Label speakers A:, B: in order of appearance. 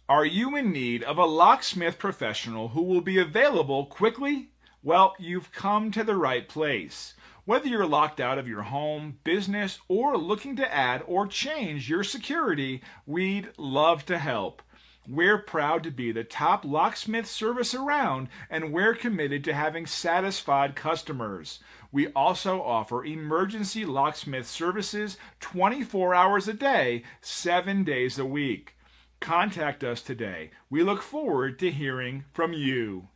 A: Are you in need of a locksmith professional who will be available quickly? Well, you've come to the right place. Whether you're locked out of your home, business, or looking to add or change your security, we'd love to help. We're proud to be the top locksmith service around, and we're committed to having satisfied customers. We also offer emergency locksmith services 24 hours a day, 7 days a week. Contact us today. We look forward to hearing from you.